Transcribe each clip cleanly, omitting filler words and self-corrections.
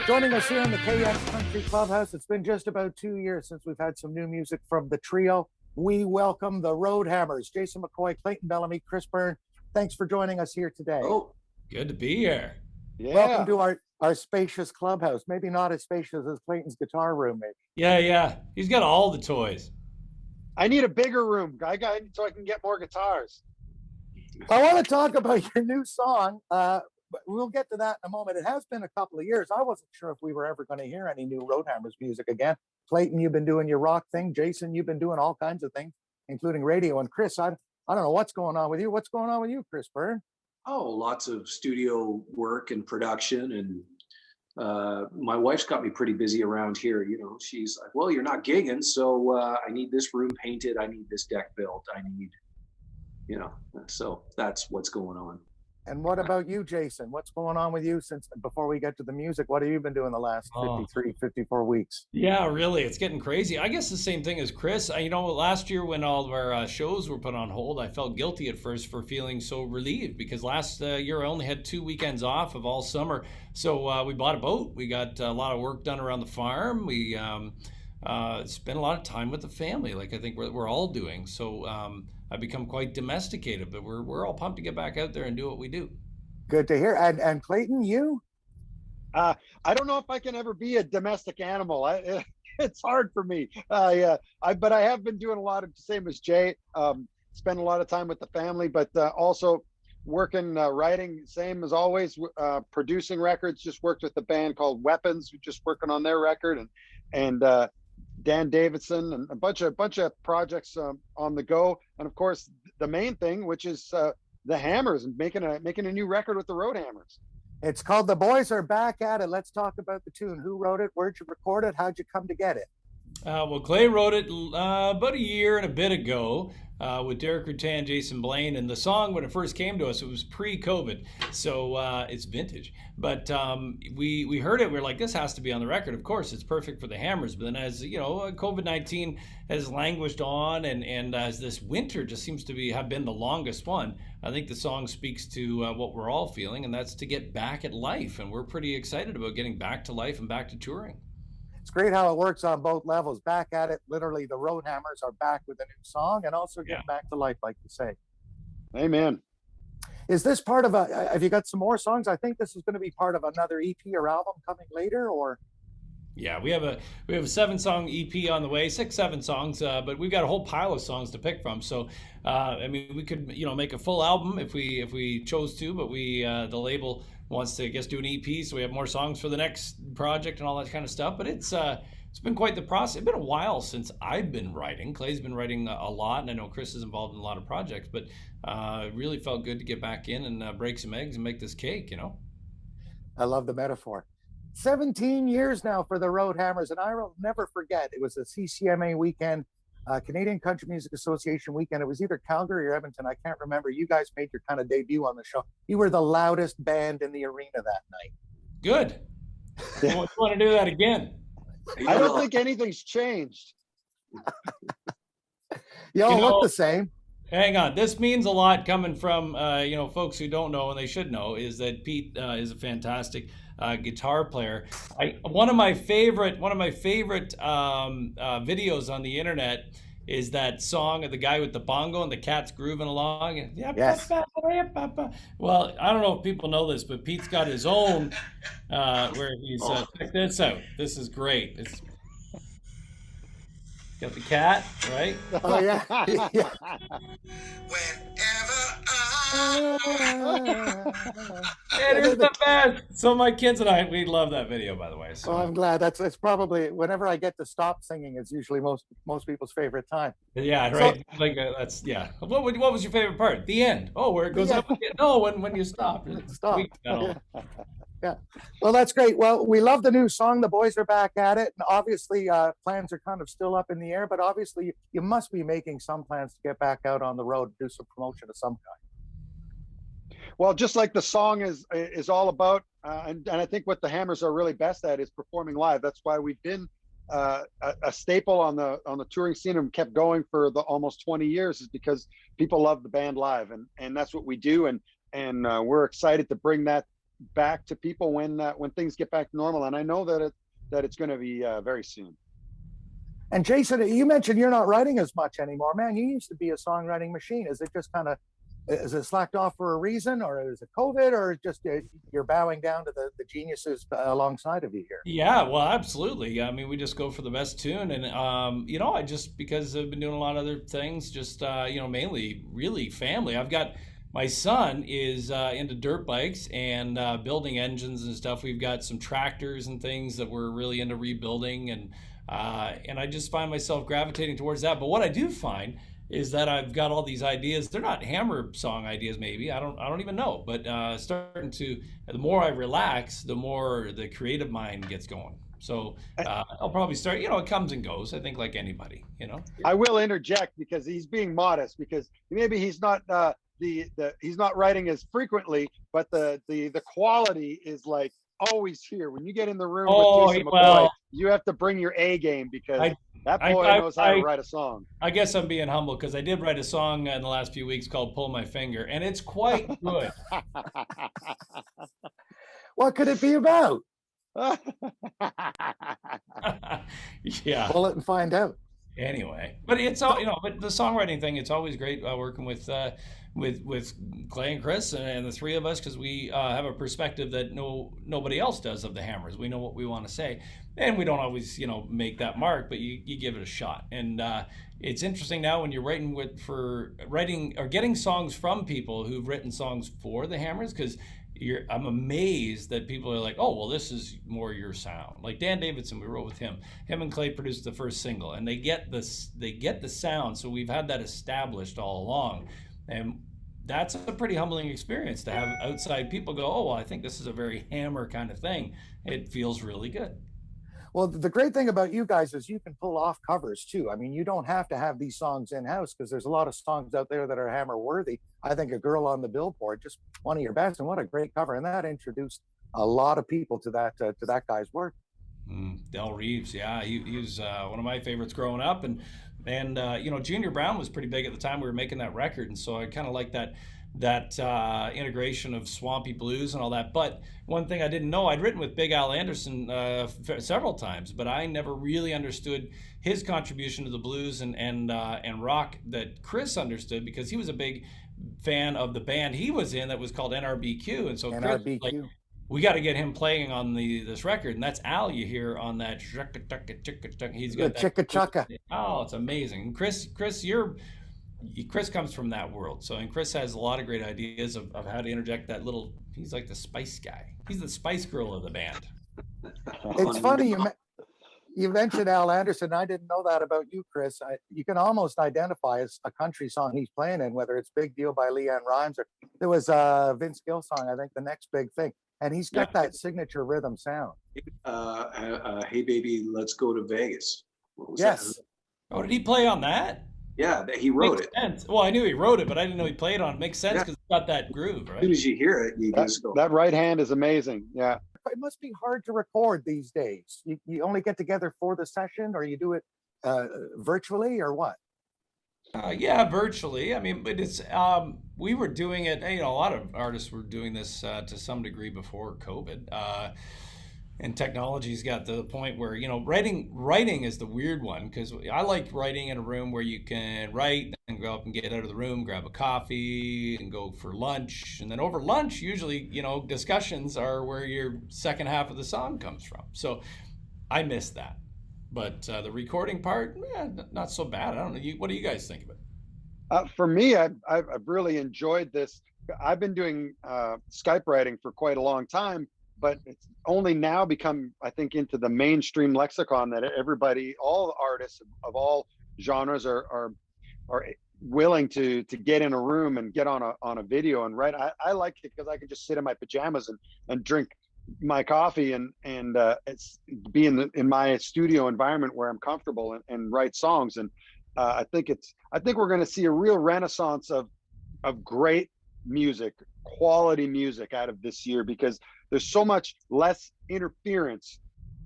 Joining us here in the KX Country Clubhouse, it's been just about 2 years since we've had some new music from the trio. We welcome the Roadhammers, Jason McCoy, Clayton Bellamy, Chris Byrne. Thanks for joining us here today. Oh, good to be here. Yeah. Welcome to our spacious clubhouse. Maybe not as spacious as Clayton's guitar room, maybe. Yeah. He's got all the toys. I need a bigger room, so I can get more guitars. I want to talk about your new song. But we'll get to that in a moment. It has been a couple of years. I wasn't sure if we were ever going to hear any new Roadhammers music again. Clayton, you've been doing your rock thing. Jason, you've been doing all kinds of things, including radio. And Chris, I don't know what's going on with you. What's going on with you, Chris Byrne? Oh, lots of studio work and production. And my wife's got me pretty busy around here. You know, she's like, well, you're not gigging, so I need this room painted. I need this deck built. I need, so that's what's going on. And what about you, Jason? What's going on with you before we get to the music? What have you been doing the last 54 weeks? Yeah, really, it's getting crazy. I guess the same thing as Chris. Last year when all of our shows were put on hold, I felt guilty at first for feeling so relieved because last year I only had 2 weekends off of all summer. So we bought a boat. We got a lot of work done around the farm. We spent a lot of time with the family, like I think we're all doing. So I've become quite domesticated, but we're all pumped to get back out there and do what we do. Good to hear. And Clayton, you? I don't know if I can ever be a domestic animal. It's hard for me. But I have been doing a lot of the same as Jay. Spend a lot of time with the family, but also working, writing, same as always. Producing records. Just worked with a band called Weapons. We're just working on their record, and Dan Davidson and a bunch of projects on the go, and of course the main thing, which is the Hammers, and making a new record with the Roadhammers. It's called The Boys Are Back at It. Let's talk about the tune. Who wrote it? Where'd you record it? How'd you come to get it? Well, Clay wrote it about a year and a bit ago with Derek Rutan and Jason Blaine. And the song, when it first came to us, it was pre-COVID. So it's vintage. But we heard it. We were like, this has to be on the record. Of course, it's perfect for the Hammers. But then as, COVID-19 has languished on and as this winter just seems to have been the longest one, I think the song speaks to what we're all feeling, and that's to get back at life. And we're pretty excited about getting back to life and back to touring. It's great how it works on both levels. Back at it, literally, the Roadhammers are back with a new song and also getting back to life, like you say. Amen. Is this part of have you got some more songs? I think this is going to be part of another EP or album coming later, or? Yeah, we have a 7-song EP on the way, 7 songs, but we've got a whole pile of songs to pick from. So, we could, make a full album if we chose to, but the label wants to, do an EP, so we have more songs for the next project and all that kind of stuff. But it's been quite the process. It's been a while since I've been writing. Clay's been writing a lot, and I know Chris is involved in a lot of projects, but it really felt good to get back in and break some eggs and make this cake, I love the metaphor. 17 years now for the Roadhammers, and I will never forget. It was a CCMA weekend, Canadian Country Music Association weekend. It was either Calgary or Edmonton. I can't remember. You guys made your kind of debut on the show. You were the loudest band in the arena that night. Good. I want to do that again. I don't think anything's changed. You all look the same. Hang on. This means a lot coming from, folks who don't know, and they should know, is that Pete is a fantastic guitar player. One of my favorite videos on the internet is that song of the guy with the bongo and the cat's grooving along. Yes. Well, I don't know if people know this, but Pete's got his own where he's check this out. This is great. It's got the cat, right? Oh yeah. Yeah. It is the best. So my kids and we love that video, by the way. So I'm glad. It's probably whenever I get to stop singing, it's usually most people's favorite time. Yeah, right. That's What was your favorite part? The end. Oh, where it goes up again. No, when you stop. Stop. Yeah. Well, that's great. Well, we love the new song. The Boys Are Back at It. And obviously, plans are kind of still up in the air, but obviously you must be making some plans to get back out on the road, do some promotion of some kind. Well, just like the song is all about, and I think what the Hammers are really best at is performing live. That's why we've been a staple on the touring scene and kept going for the almost 20 years, is because people love the band live, and that's what we do, and we're excited to bring that back to people when things get back to normal. And I know that it's going to be very soon. And Jason, you mentioned you're not writing as much anymore, man. You used to be a songwriting machine. Is it just kind of, is it slacked off for a reason, or is it COVID, or just you're bowing down to the geniuses alongside of you here? Yeah, well, absolutely. I mean, we just go for the best tune, and I just because I've been doing a lot of other things, just mainly really family. I've got my son is into dirt bikes and building engines and stuff. We've got some tractors and things that we're really into rebuilding, and I just find myself gravitating towards that. But what I do find is that I've got all these ideas. They're not Hammer song ideas, maybe. I don't even know. But starting to, the more I relax, the more the creative mind gets going. So I'll probably start. It comes and goes. I think like anybody. I will interject because he's being modest, because maybe he's not he's not writing as frequently, but the quality is like always here. When you get in the room with Jason McCoy, you have to bring your A game, because that boy knows how to write a song. I guess I'm being humble because I did write a song in the last few weeks called "Pull My Finger," and it's quite good. What could it be about? Yeah. Pull it and find out. Anyway, but it's all but the songwriting thing, it's always great working with Clay and Chris and the three of us, because we have a perspective that nobody else does of the Hammers. We know what we want to say, and we don't always make that mark, but you give it a shot. And it's interesting now when you're writing or getting songs from people who've written songs for the Hammers, because I'm amazed that people are like, oh, well, this is more your sound. Like Dan Davidson, we wrote with him. Him and Clay produced the first single, and they get the sound. So we've had that established all along, and that's a pretty humbling experience to have outside people go, oh, well, I think this is a very Hammer kind of thing. It feels really good. Well, the great thing about you guys is you can pull off covers too. I mean, you don't have to have these songs in house, because there's a lot of songs out there that are Hammer worthy. I think A Girl on the Billboard, just one of your best, and what a great cover. And that introduced a lot of people to that guy's work. Del Reeves, yeah, he was one of my favorites growing up, and Junior Brown was pretty big at the time we were making that record, and so I kind of like that integration of swampy blues and all that. But one thing I didn't know, I'd written with Big Al Anderson several times, but I never really understood his contribution to the blues and rock that Chris understood, because he was a big fan of the band he was in that was called NRBQ, and so Chris was like, we got to get him playing on this record, and that's Al you hear on that. He's got that chicka chugga. Oh, it's amazing. Chris comes from that world, and Chris has a lot of great ideas of how to interject that little. He's like the spice guy. He's the spice girl of the band. It's funny you mentioned Al Anderson. I didn't know that about you, Chris. You can almost identify as a country song he's playing in, whether it's "Big Deal" by Leanne Rimes, or there was a Vince Gill song, I think, "The Next Big Thing," and he's got that signature rhythm sound. Hey baby, let's go to Vegas. What was yes. that? Oh, did he play on that? Yeah, he wrote it. Sense. Well, I knew he wrote it, but I didn't know he played on it. Makes sense because it's got that groove, right? As soon as you hear it, you just go. That right hand is amazing. Yeah. It must be hard to record these days. You only get together for the session, or you do it virtually, or what? Yeah, virtually. I mean, but it's we were doing it. A lot of artists were doing this to some degree before COVID. And technology's got to the point where writing is the weird one, because I like writing in a room where you can write and go up and get out of the room, grab a coffee, and go for lunch, and then over lunch usually discussions are where your second half of the song comes from. So I miss that, but the recording part, not so bad. I don't know. What do you guys think of it? For me, I've really enjoyed this. I've been doing Skype writing for quite a long time, but it's only now become, I think, into the mainstream lexicon that everybody, all artists of all genres are willing to get in a room and get on a video and write. I like it because I can just sit in my pajamas and drink my coffee and it's be in my studio environment where I'm comfortable and write songs. And I think we're going to see a real renaissance of great music, quality music out of this year, because there's so much less interference.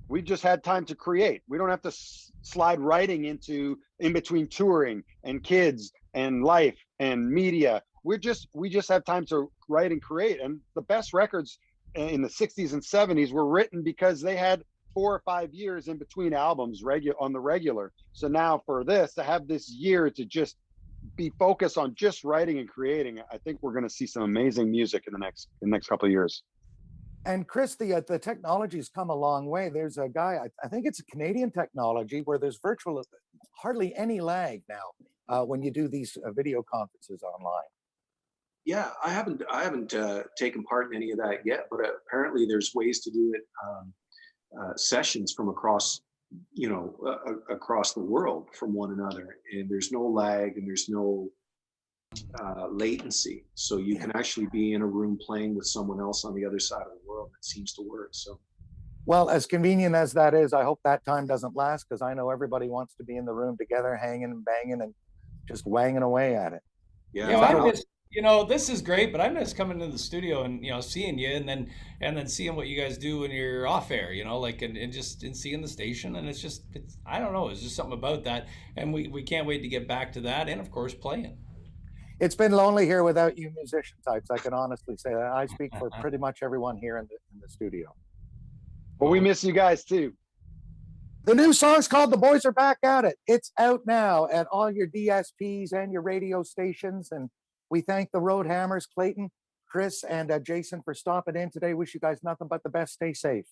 We just had time to create. We don't have to slide writing in between touring and kids and life and media. We just have time to write and create. And the best records in the 60s and 70s were written because they had 4 or 5 years in between albums on the regular. So now for this to have this year to just be focused on just writing and creating, I think we're going to see some amazing music in the next couple of years. And Chris, the technology's come a long way. There's a guy, I think it's a Canadian technology, where there's hardly any lag now when you do these video conferences online. Yeah, I haven't taken part in any of that yet, but apparently there's ways to do it, sessions from across, across the world from one another, and there's no lag and there's no latency, so you can actually be in a room playing with someone else on the other side of the world. It seems to work. So, well, as convenient as that is, I hope that time doesn't last, because I know everybody wants to be in the room together, hanging and banging and just wanging away at it. Yeah, I miss, this is great, but I miss coming to the studio and seeing you, and then seeing what you guys do when you're off air, and just seeing the station, and it's I don't know, it's just something about that, and we can't wait to get back to that, and of course playing. It's been lonely here without you musician types. I can honestly say that. I speak for pretty much everyone here in the studio. Well, we miss you guys too. The new song's called "The Boys Are Back at It." It's out now at all your DSPs and your radio stations. And we thank the Road Hammers, Clayton, Chris, and Jason for stopping in today. Wish you guys nothing but the best. Stay safe.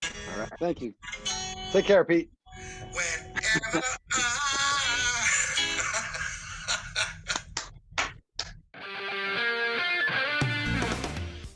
All right. Thank you. Take care, Pete. Whenever